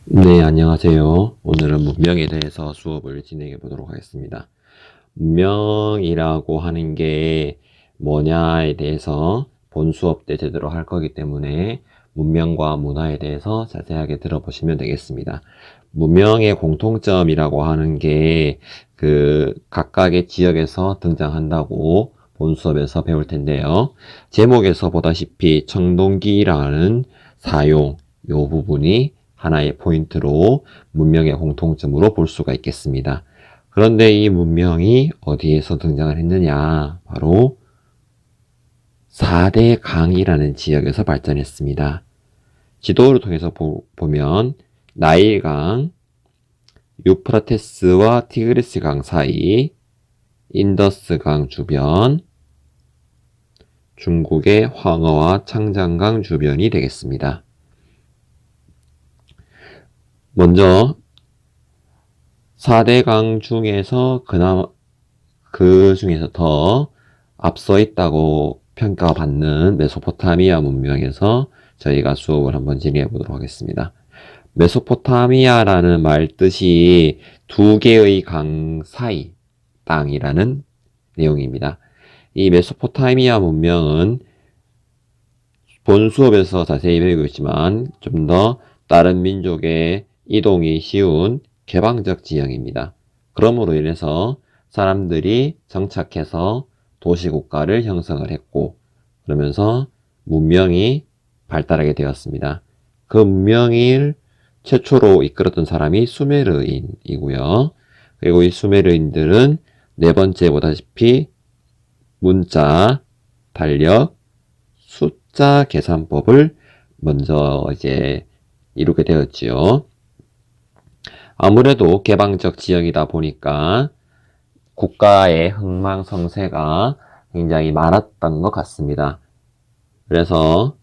네, 안녕하세요. 오늘은 문명에 대해서 수업을 진행해 보도록 하겠습니다. 문명이라고 하는 게 뭐냐에 대해서 본 수업 때 제대로 할 거기 때문에 문명과 문화에 대해서 자세하게 들어보시면 되겠습니다. 문명의 공통점이라고 하는 게 각각의 지역에서 등장한다고 본 수업에서 배울 텐데요. 제목에서 보다시피 청동기라는 사용, 요 부분이 하나의 포인트로 문명의 공통점으로 볼 수가 있겠습니다. 그런데 이 문명이 어디에서 등장을 했느냐? 바로 4대 강이라는 지역에서 발전했습니다. 지도를 통해서 보면 나일강, 유프라테스와 티그리스 강 사이, 인더스강 주변, 중국의 황허와 창장강 주변이 되겠습니다. 먼저 4대강 중에서 그나마 그 중에서 더 앞서 있다고 평가받는 메소포타미아 문명에서 저희가 수업을 한번 진행해 보도록 하겠습니다. 메소포타미아라는 말 뜻이 두 개의 강 사이 땅이라는 내용입니다. 이 메소포타미아 문명은 본 수업에서 자세히 배우고 있지만 좀 더 다른 민족의 이동이 쉬운 개방적 지형입니다. 그러므로 인해서 사람들이 정착해서 도시국가를 형성을 했고 그러면서 문명이 발달하게 되었습니다. 그 문명을 최초로 이끌었던 사람이 수메르인이고요. 그리고 이 수메르인들은 네 번째 보다시피 문자, 달력, 숫자 계산법을 먼저 이제 이루게 되었지요. 아무래도 개방적 지역이다 보니까 국가의 흥망성쇠가 굉장히 많았던 것 같습니다. 그래서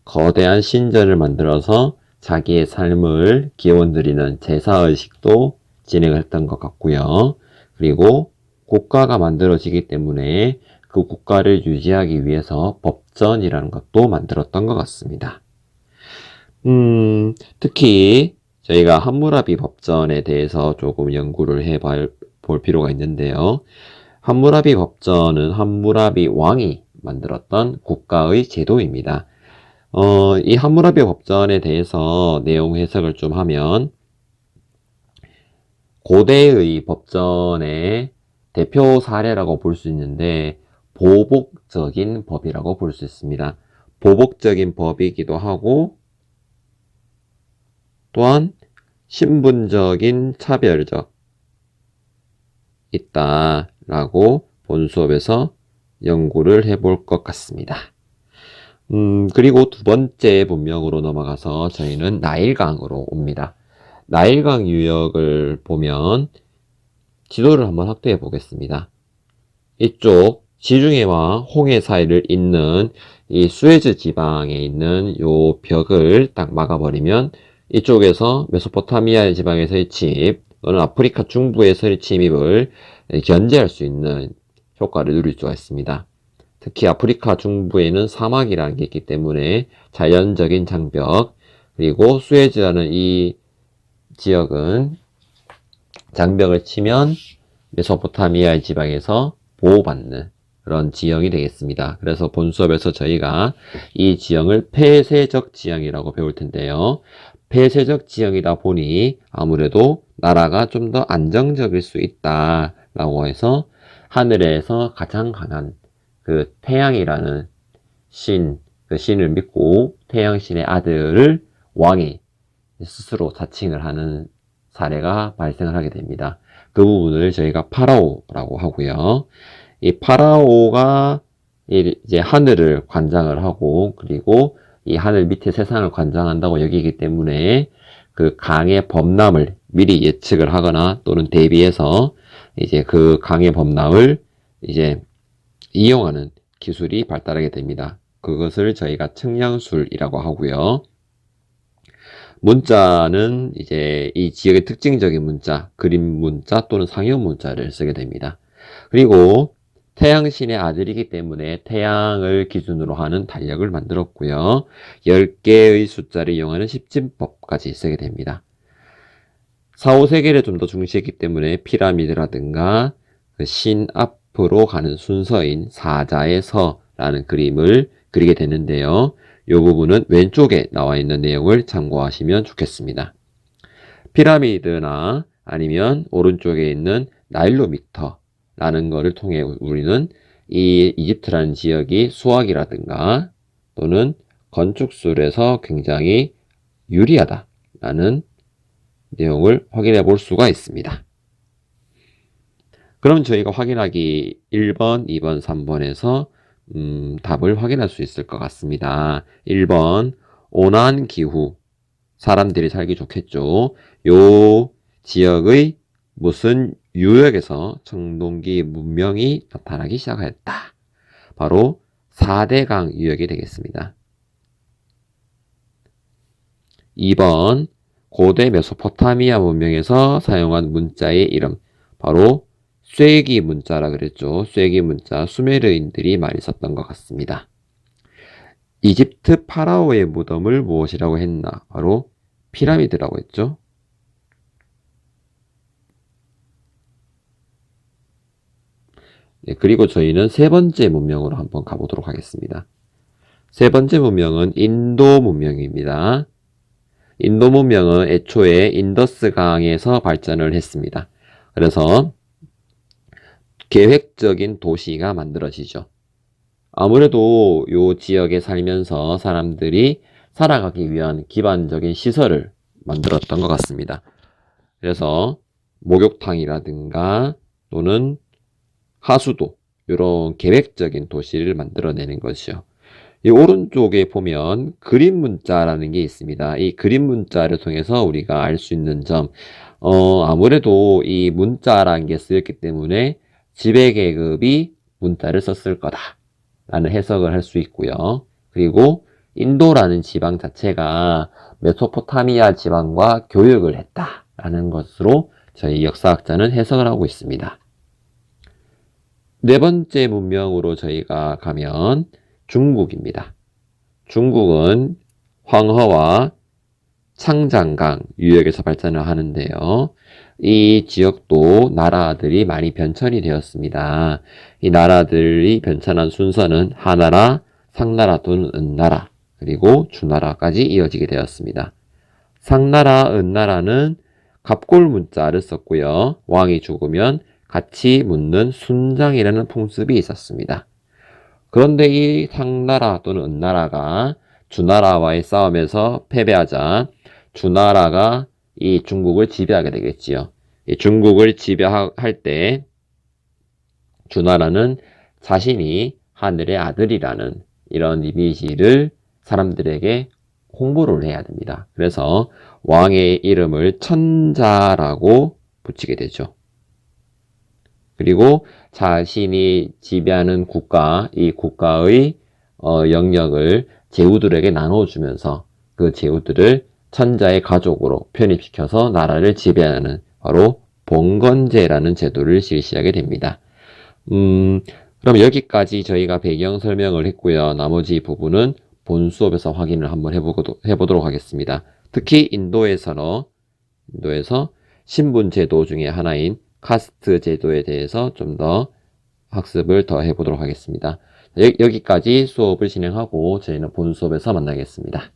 거대한 신전을 만들어서 자기의 삶을 기원드리는 제사의식도 진행을 했던 것 같고요. 그리고 국가가 만들어지기 때문에 그 국가를 유지하기 위해서 법전이라는 것도 만들었던 것 같습니다. 특히 저희가 함무라비 법전에 대해서 조금 연구를 볼 필요가 있는데요. 함무라비 법전은 함무라비 왕이 만들었던 국가의 제도입니다. 이 함무라비 법전에 대해서 내용 해석을 좀 하면 고대의 법전의 대표 사례라고 볼 수 있는데 보복적인 법이라고 볼 수 있습니다. 보복적인 법이기도 하고 또한 신분적인 차별적 있다라고 본 수업에서 연구를 해볼 것 같습니다. 그리고 두 번째 문명으로 넘어가서 저희는 나일강으로 옵니다. 나일강 유역을 보면 지도를 한번 확대해 보겠습니다. 이쪽 지중해와 홍해 사이를 잇는 이 수에즈 지방에 있는 요 벽을 딱 막아버리면 이쪽에서 메소포타미아 지방에서의 침입 또는 아프리카 중부에서의 침입을 견제할 수 있는 효과를 누릴 수가 있습니다. 특히 아프리카 중부에는 사막이라는 게 있기 때문에 자연적인 장벽 그리고 수에즈라는 이 지역은 장벽을 치면 메소포타미아 지방에서 보호받는 그런 지형이 되겠습니다. 그래서 본 수업에서 저희가 이 지형을 폐쇄적 지형이라고 배울 텐데요. 폐쇄적 지형이다 보니 아무래도 나라가 좀 더 안정적일 수 있다라고 해서 하늘에서 가장 강한 그 태양이라는 그 신을 믿고 태양신의 아들을 왕이 스스로 자칭을 하는 사례가 발생을 하게 됩니다. 그 부분을 저희가 파라오라고 하고요. 이 파라오가 이제 하늘을 관장을 하고 그리고 이 하늘 밑에 세상을 관장한다고 여기기 때문에 그 강의 범람을 미리 예측을 하거나 또는 대비해서 이제 그 강의 범람을 이제 이용하는 기술이 발달하게 됩니다. 그것을 저희가 측량술이라고 하고요. 문자는 이제 이 지역의 특징적인 문자, 그림 문자 또는 상형 문자를 쓰게 됩니다. 그리고 태양신의 아들이기 때문에 태양을 기준으로 하는 달력을 만들었고요. 10개의 숫자를 이용하는 십진법까지 쓰게 됩니다. 4, 5세계를 좀 더 중시했기 때문에 피라미드라든가 그 신 앞으로 가는 순서인 사자의 서라는 그림을 그리게 되는데요. 이 부분은 왼쪽에 나와 있는 내용을 참고하시면 좋겠습니다. 피라미드나 아니면 오른쪽에 있는 나일로미터라는 것을 통해 우리는 이 이집트라는 지역이 수학이라든가 또는 건축술에서 굉장히 유리하다라는 내용을 확인해 볼 수가 있습니다. 그럼 저희가 확인하기 1번, 2번, 3번에서 답을 확인할 수 있을 것 같습니다. 1번, 온화한 기후, 사람들이 살기 좋겠죠. 요 지역의 무슨 유역에서 청동기 문명이 나타나기 시작하였다. 바로 4대강 유역이 되겠습니다. 2번, 고대 메소포타미아 문명에서 사용한 문자의 이름, 바로 쇠기 문자라 그랬죠. 쇠기 문자, 수메르인들이 많이 썼던 것 같습니다. 이집트 파라오의 무덤을 무엇이라고 했나? 바로 피라미드라고 했죠. 네, 그리고 저희는 세 번째 문명으로 한번 가보도록 하겠습니다. 세 번째 문명은 인도 문명입니다. 인도 문명은 애초에 인더스강에서 발전을 했습니다. 그래서 계획적인 도시가 만들어지죠. 아무래도 이 지역에 살면서 사람들이 살아가기 위한 기반적인 시설을 만들었던 것 같습니다. 그래서 목욕탕이라든가 또는 하수도, 이런 계획적인 도시를 만들어내는 것이죠. 이 오른쪽에 보면 그림 문자라는 게 있습니다. 이 그림 문자를 통해서 우리가 알 수 있는 점, 아무래도 이 문자라는 게 쓰였기 때문에 지배계급이 문자를 썼을 거다라는 해석을 할 수 있고요. 그리고 인도라는 지방 자체가 메소포타미아 지방과 교역을 했다라는 것으로 저희 역사학자는 해석을 하고 있습니다. 네 번째 문명으로 저희가 가면 중국입니다. 중국은 황허와 창장강 유역에서 발전을 하는데요. 이 지역도 나라들이 많이 변천이 되었습니다. 이 나라들이 변천한 순서는 하나라, 상나라 또는 은나라, 그리고 주나라까지 이어지게 되었습니다. 상나라, 은나라는 갑골 문자를 썼고요. 왕이 죽으면 같이 묻는 순장이라는 풍습이 있었습니다. 그런데 이 상나라 또는 은나라가 주나라와의 싸움에서 패배하자 주나라가 이 중국을 지배하게 되겠지요. 이 중국을 지배할 때 주나라는 자신이 하늘의 아들이라는 이런 이미지를 사람들에게 홍보를 해야 됩니다. 그래서 왕의 이름을 천자라고 붙이게 되죠. 그리고 자신이 지배하는 국가, 이 국가의 영역을 제후들에게 나눠주면서 그 제후들을 천자의 가족으로 편입시켜서 나라를 지배하는 바로 봉건제라는 제도를 실시하게 됩니다. 그럼 여기까지 저희가 배경 설명을 했고요. 나머지 부분은 본 수업에서 확인을 한번 해보도록 하겠습니다. 특히 인도에서 신분 제도 중에 하나인 카스트 제도에 대해서 좀 더 학습을 더 해보도록 하겠습니다. 여기까지 수업을 진행하고 저희는 본 수업에서 만나겠습니다.